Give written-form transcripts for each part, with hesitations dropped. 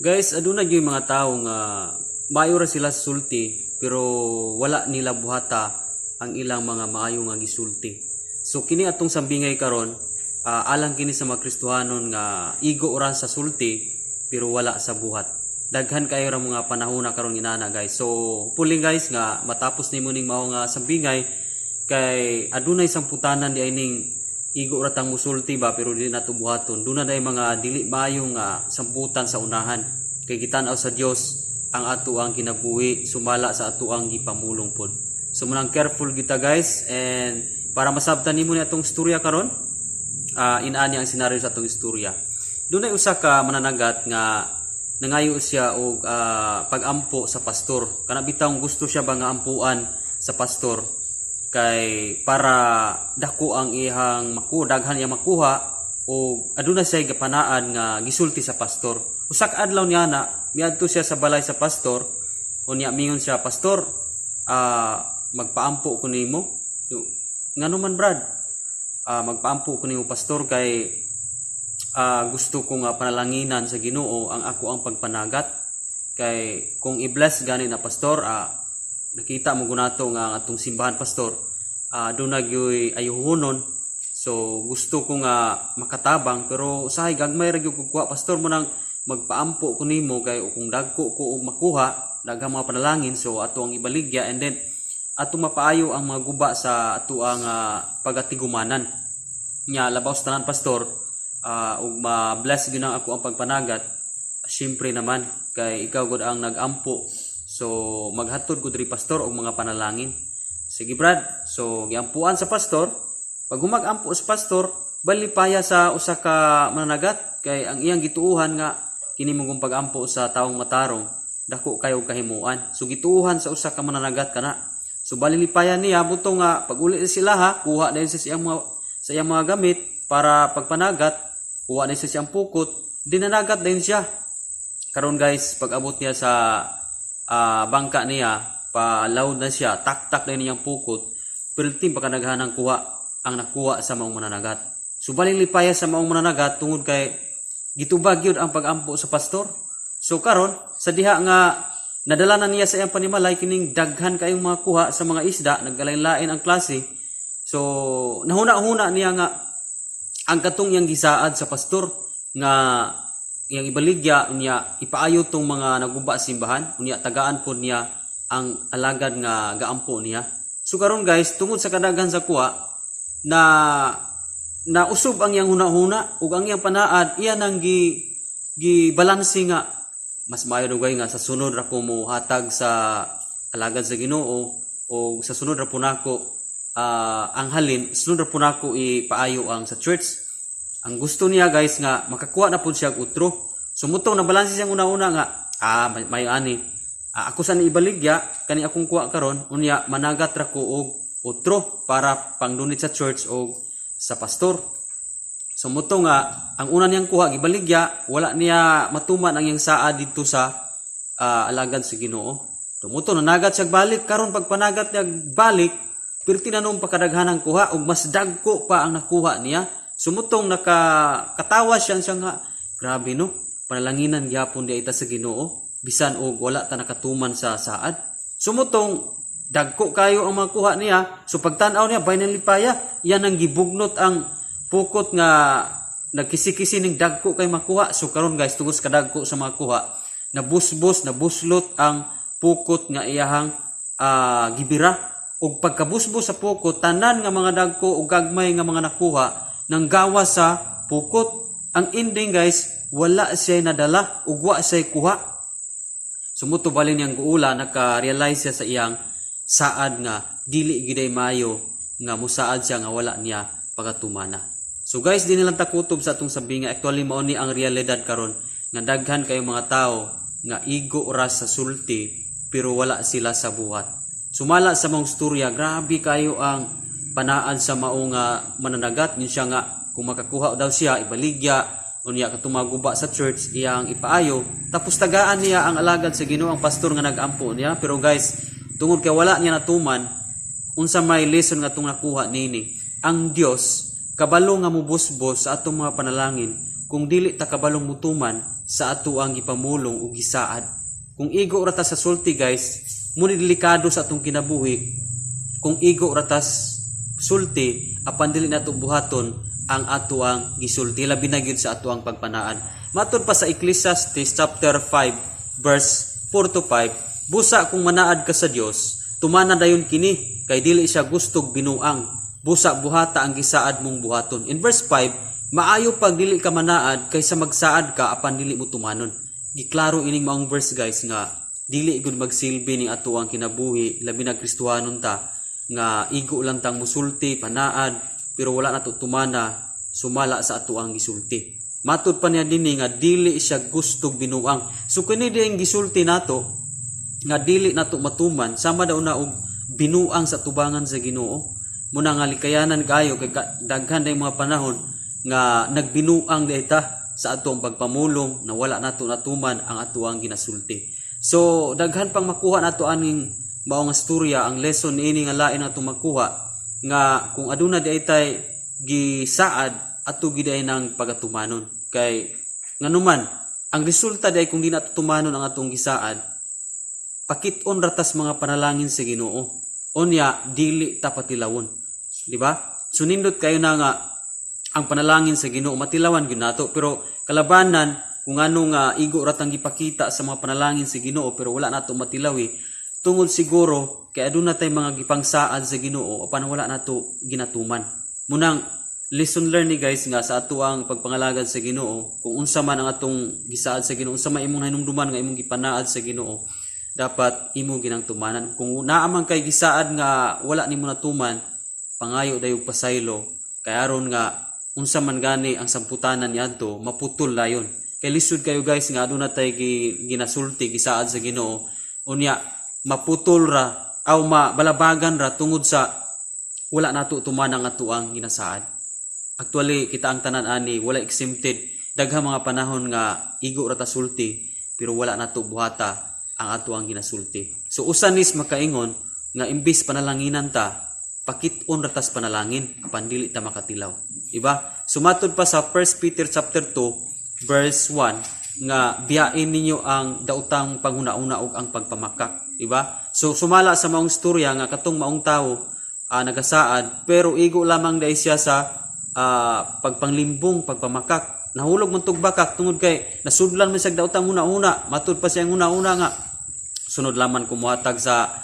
Guys, aduna gyud mga tawo nga maayo ra sila sa sulti pero wala nila buhata ang ilang mga maayo nga gisulti. So kini atong sambingay karon, alang kini sa mga Kristohanon nga igo ra sa sulti pero wala sa buhat. Daghan kayo ra mga panahon na karon inana guys. So puling guys nga matapos nimo ning mao nga sambingay kay adunay samputanan di ining igo ra tang musulti ba pero dili nato buhaton. Duna day mga dili maayo nga samputan sa unahan. Kay gitan-aw sa Dios ang ato ang kinabuhi sumala sa ato ang gipamulong pod. So munang careful kita guys, and para masabtan nimo ni atong istorya karon, inaani ang senaryo sa atong istorya. Dunay usa ka mananagat nga nangayo siya og pag-ampo sa pastor. Kana bitaw gusto siya ba nga ampuan sa pastor kay para dako ang ihang daghan iya makuha o aduna siya gapanaan nga gisulti sa pastor. Usa ka adlaw niya na miadto siya sa balay sa pastor unya mingon siya, "Pastor, magpaampo ko nimo." Ngano man brad? Magpaampo ko nimo pastor kay gusto ko nga panalanginan sa Ginoo ang ako ang pagpanagat kay kung i-bless gani na pastor, nakita mo gunato nga atong simbahan pastor, doon nagyoy ayuhonon. So gusto ko nga makatabang pero usahay gagmay ra gyud ko kuha pastor mo nang magpaampo ko nimo kay kung dagko ko og makuha daghang mga panalangin so ato ang ibaligya, and then ato mapaayo ang mga guba sa ato ang pagatigumanan nya labaw tanan pastor, ug ma-bless gyud ang ako ang pagpanagat. Siyempre naman kay ikaw gud ang nagampo, so maghatod ko diri pastor og mga panalangin. Sige brad, so giampuan sa pastor. Pag humag-ampo sa pastor, balipaya sa usa ka mananagat kay ang iyang gituuhan nga kini mong pag-ampo sa taong matarong dako kayo kahimuan. So gituuhan sa usa ka mananagat kana. So balilipayan niya buto nga pag uli sila kuha din sa iyang mga gamit para pagpanagat, kuha din sa siyang pukot, dinanagat din siya. Karon guys, pag abot niya sa bangka niya, pa-loud na siya, tak-tak na niyang pukot, pero tim pakanaghan ang kuha ang nakuha sa maong mananagat. So balilipaya sa maong mananagat tungod kay gitubag yun ang pag-ampo sa pastor. So karon sa diha nga nadala na niya sa iyang panimalay kining daghan kayong mga kuha sa mga isda, nagkalain-lain ang klase. So nahuna-huna niya nga ang katong yang gisaad sa pastor nga iyang ibaligya niya ipaayo tong mga naguba simbahan unya tagaan pod niya ang alagad nga gaampo niya. So karon guys, tungod sa kadaghan sa kuha na usob ang iyang huna-huna ug ang iyang panaad iya nang gibalanse nga mas maayo dugay nga sa sunod ra ko mo hatag sa alagad sa Ginoo o sa sunod ra po nako ang halin, sunod ra po nako ipaayo ang sa church. Ang gusto niya guys nga makakuha na pud siya og utro. Sumutong na balanse siyang una-una nga may ani ako sa ni ibaligya kani akong kuha karon unya managat ra ko og utro para pangdunit sa church o sa pastor. Sumutong nga ang una niyang kuha gibaligya wala niya matuman ang iyang saad dito sa alagad sa Ginoo. Tumuto nanagat siya balik karon pagpanagat niya balik pero tinanong pakadaghanang kuha ug mas dagko pa ang nakuha niya. Sumutong nakakatawa siya nga grabe no, panalanginan gyapon di ita sa Ginoo bisan og wala ta nakatuman sa saad. Sumutong dagko kayo ang makuha niya. So pagtan-aw niya bayan lipaya yan ang gibugnot ang pukot nga nagkisi-kisi ning dagko kay makuha. So karon guys tungod sa kadagko sa makuha nabuslot ang pukot nga iyahang gibira. Og pagkabusbos sa pukot tanan nga mga dagko ug gagmay nga mga nakuha nang gawa sa pukot. Ang ending guys, wala siya nadala ug wa siya kuha. Sumuto balin yang guula naka-realize siya sa iyang saad nga dili giday mayo nga musaad siya nga wala niya pagatumana. So guys, di nilang takutob sa atong sabi nga actually mao ni ang realidad karon nga daghan kayo mga tao nga igo ra sa sulti pero wala sila sa buhat. Sumala sa mong storya, grabe kayo ang panaan sa mao nga mananagat niya nga kung makakuha daw siya ibaligya unya katumaguba sa church iyang ipaayo tapos tagaan niya ang alagad sa Ginoo ang pastor nga nagampo niya. Pero guys, tungod kay wala niya natuman unsa may lesson nga tong nakuha nini, ang Dios kabalo nga mubusbos sa atong mga panalangin kung dili ta kabalong mutuman sa ato ang gipamulong ug gisaad. Kung igo ra ta sa sulti guys, muni delikado sa atong kinabuhi. Kung igo ra ta sulti apan dili nato buhaton ang ato ang gisulti, labi na gyud sa ato ang pagpanaan. Matud pa sa Ecclesiastes chapter 5 verse 4 to 5, busa kung manaad ka sa Dios, tumana dayon kini kay dili siya gustog binuang, busa buhata ang gisaad mong buhaton. In verse 5, maayo pag dili ka manaad kaysa magsaad ka apan dili mo tumanon. Giklaro ining maong verse guys nga dili gud magsilbi ni ato ang kinabuhi, labi na Kristohanon ta, nga igo lang tang musulti panaad pero wala nato tumana sumala sa ato ang gisulti. Matud pa niya dinhi nga dili siya gustog binuang. So kini ding gisulti nato nga dili nato matuman sama daw na og binuang sa tubangan sa Ginoo. Muna nga likayanan kayo kay daghan day mga panahon nga nagbinuang dayta sa atong pagpamulong na wala nato natuman ang ato ang ginasulti. So daghan pang makuha nato aning mao nga storya, ang lesson ini nga lain nato makuha nga kung aduna di tay gisaad ato giday nang pagatumanon. Kay nganuman ang resulta day kung di nato tumanon ang atong gisaad, pakit-on ratas mga panalangin sa Ginoo. Onya dili ta patilawon. Di ba? Sunindot kayo na nga ang panalangin sa Ginoo matilawan gyud nato, pero kalabanan kung ano nga igo ratang gipakita sa mga panalangin sa Ginoo pero wala nato matilawi, tungod siguro kay aduna tay mga gipangsaad sa Ginoo apan wala nato ginatuman. Munang lesson learned ni guys nga sa ato ang pagpangalagad sa Ginoo, kung unsa man ang atong gisaad sa Ginoo, unsa man imong hinumduman nga imong gipanaad sa Ginoo, dapat imo ginang tumanan. Kung naa man kay gisaad nga wala nimo natuman, pangayo dayon pasaylo kay aron nga unsa man gani ang samputanan niadto maputol dayon. Kay lisod kayo guys nga aduna tay ginasulti gisaad sa Ginoo, unya maputol ra aw mabalabagan ra tungod sa wala nato tuman ang ato ang ginasaad. Actually kita ang tanan ani wala exempted, daghang mga panahon nga igo ra ta sulti pero wala nato buhata ang ato ang ginasulti. So usanis makaingon nga imbis panalanginan ta, pakit-on ratas panalangin apan dili ta makatilaw. Diba? Sumatod pa sa 1 Peter chapter 2 verse 1 nga biyain ninyo ang daotang panghuna-una ug ang pagpamakak. Diba? So sumala sa maong storya nga katong maong tawo nagasaad pero igo lamang dai siya sa pagpanglimbong, pagpamakak. Nahulog man tug bakak tungod kay nasudlan man siya daotang huna-una. Matud pa siya huna-una nga sunod lamang kumuhatag sa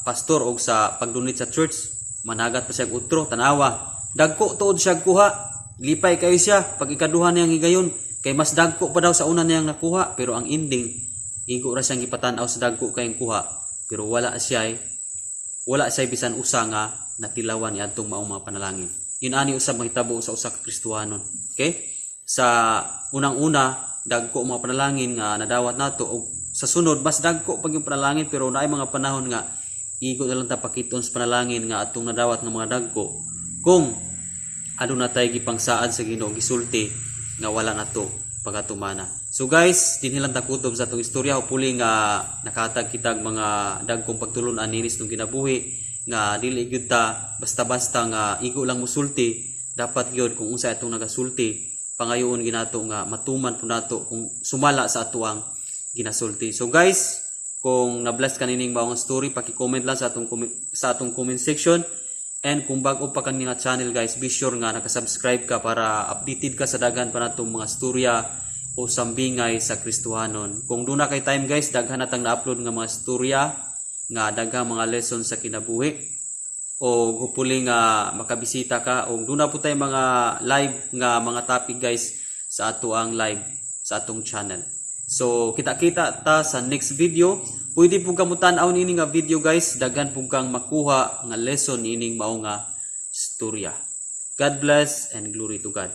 pastor o sa pagdunit sa church, managat pa siya utro, tanawa. Dagko tuod siya kuha, lipay kayo siya, pag ikaduha niyang higayon, kay mas dagko pa daw sa una niyang nakuha, pero ang ending, igo ra siyang ipatanaw sa dagko kayong kuha, pero wala siya bisan usa nga natilawan ni adtong maong mga panalangin. Yun ani usab mahitabo sa usa ka Kristohanon. Okay? Sa unang-una, dagko mga panalangin nga nadawat nato og sa sunod mas dagko pag yung panalangin pero naay mga panahon nga igo na lang ta pakiton sa panalangin nga atong nadawat nga mga dagko kung aduna tay gipangsaad sa Ginoo gisulti nga wala nato pagatumana. So guys, dinhi lang ta kutob sa atong istorya, hopefully nga nakatag kitag mga dagkong pagtulon aninis nung kinabuhi nga dili gyud ta basta-basta nga igo lang musulti. Dapat gyud kung unsa atong nagasulti pangayoon ginato nga matuman po nato kung sumala sa ato ang ginasulti. So guys, kung na-bless ka nining maong story, paki-comment lang sa atong comment section. And kung bago pa kang nga channel guys, be sure nga nakasubscribe ka para updated ka sa daghan pa natong mga storya o sambingay sa Kristohanon. Kung doon na kay time guys, daghan natang na-upload nga mga storya nga daghang mga lesson sa kinabuhi. O hopefully nga makabisita ka o doon na po tayo mga live nga mga topic guys sa ato ang live sa atong channel. So kita-kita ta sa next video. Pwede po kang mutan-aw nining nga video guys, daghan po kang makuha nga lesson nining mao nga storya. God bless and glory to God.